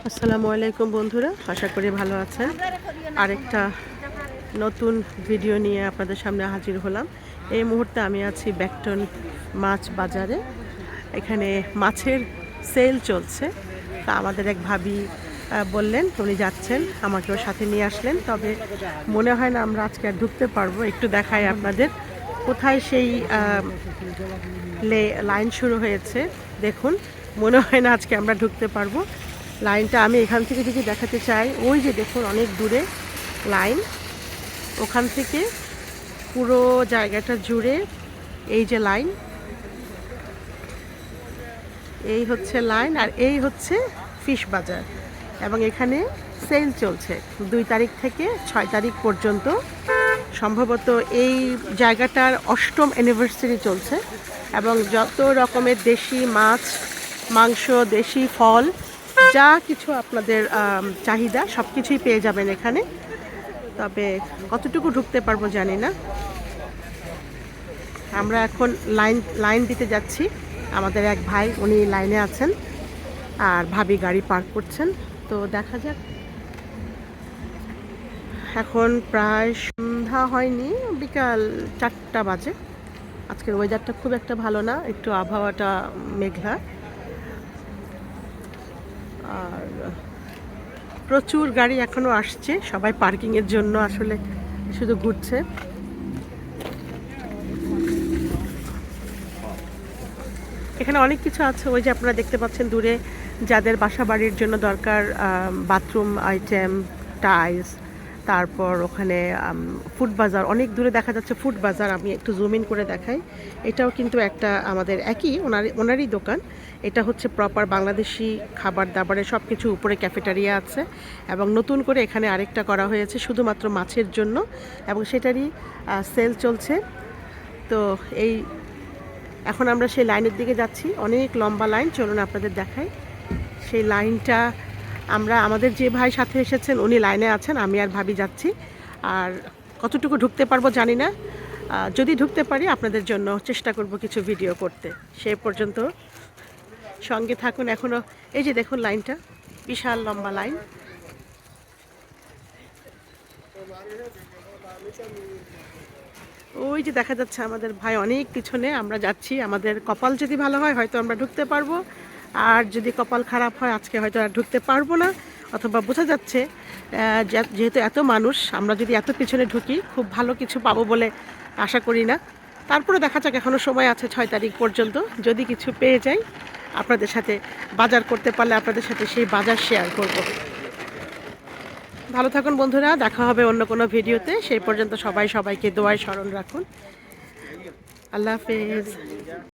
আসসালামু আলাইকুম বন্ধুরা, আশা করি ভালো আছেন। আরেকটা নতুন ভিডিও নিয়ে আপনাদের সামনে হাজির হলাম। এই মুহূর্তে আমি আছি ব্যাকটন মাছ বাজারে। এখানে মাছের সেল চলছে। তা আমাদের এক ভাবি বললেন উনি যাচ্ছেন, আমাকেও সাথে নিয়ে আসলেন। তবে মনে হয় না আমরা আজকে আর ঢুকতে পারবো। একটু দেখাই আপনাদের কোথায় সেই লাইন শুরু হয়েছে। দেখুন, মনে হয় না আজকে আমরা ঢুকতে পারবো। লাইনটা আমি এখান থেকে যদি দেখাতে চাই, ওই যে দেখুন অনেক দূরে লাইন, ওখান থেকে পুরো জায়গাটা জুড়ে এই যে লাইন, এই হচ্ছে লাইন, আর এই হচ্ছে ফিশ বাজার। এবং এখানে সেল চলছে 2 তারিখ থেকে 6 তারিখ পর্যন্ত। সম্ভবত এই জায়গাটার 8ম অ্যানিভার্সারি চলছে এবং যত রকমের দেশি মাছ, মাংস, দেশি ফল, যা কিছু আপনাদের চাহিদা সব কিছুই পেয়ে যাবেন এখানে। তবে কতটুকু ঢুকতে পারবো জানি না। আমরা এখন লাইন দিতে যাচ্ছি। আমাদের এক ভাই উনি লাইনে আছেন আর ভাবি গাড়ি পার্ক করছেন। তো দেখা যাক। এখন প্রায় সন্ধ্যা হয়নি, বিকাল 4টা বাজে। আজকের ওয়েদারটা খুব একটা ভালো না, একটু আবহাওয়াটা মেঘলা, আর প্রচুর গাড়ি এখনো আসছে। সবাই পার্কিংয়ের জন্য আসলে শুধু ঘুরছে। এখানে অনেক কিছু আছে। ওই যে আপনারা দেখতে পাচ্ছেন দূরে, যাদের বাসা বাড়ির জন্য দরকার বাথরুম আইটেম, টাইলস, তারপর ওখানে ফুড বাজার, অনেক দূরে দেখা যাচ্ছে ফুড বাজার। আমি একটু জুম ইন করে দেখাই। এটাও কিন্তু একটা আমাদের একই ওনারই দোকান। এটা হচ্ছে প্রপার বাংলাদেশি খাবার দাবারের সব কিছু, উপরে ক্যাফেটেরিয়া আছে এবং নতুন করে এখানে আরেকটা করা হয়েছে শুধুমাত্র মাছের জন্য, এবং সেটারই সেল চলছে। তো এই এখন আমরা সেই লাইনের দিকে যাচ্ছি। অনেক লম্বা লাইন, চলুন আপনাদের দেখাই সেই লাইনটা। আমাদের যে ভাই সাথে এসেছেন উনি লাইনে আছেন, আমি আর ভাবি যাচ্ছি। আর কতটুকু ঢুকতে পারবো জানি না। যদি ঢুকতে পারি আপনাদের জন্য চেষ্টা করব কিছু ভিডিও করতে। সে পর্যন্ত সঙ্গে থাকুন। এখনও এই যে দেখুন লাইনটা, বিশাল লম্বা লাইন। ওই যে দেখা যাচ্ছে আমাদের ভাই অনেক পিছনে, আমরা যাচ্ছি। আমাদের কপাল যদি ভালো হয় হয়তো আমরা ঢুকতে পারবো, আর যদি কপাল খারাপ হয় আজকে হয়তো আর ঢুকতে পারবো না। অথবা বোঝা যাচ্ছে যেহেতু এত মানুষ, আমরা যদি এত পিছনে ঢুকি খুব ভালো কিছু পাবো বলে আশা করি না। তারপরে দেখা যাক, এখনও সময় আছে 6 তারিখ পর্যন্ত। যদি কিছু পেয়ে যাই আপনাদের সাথে, বাজার করতে পারলে আপনাদের সাথে সেই বাজার শেয়ার করব। ভালো থাকুন বন্ধুরা, দেখা হবে অন্য কোনো ভিডিওতে। সেই পর্যন্ত সবাই সবাইকে দোয়ায় স্মরণ রাখুন। আল্লাহ হাফেজ।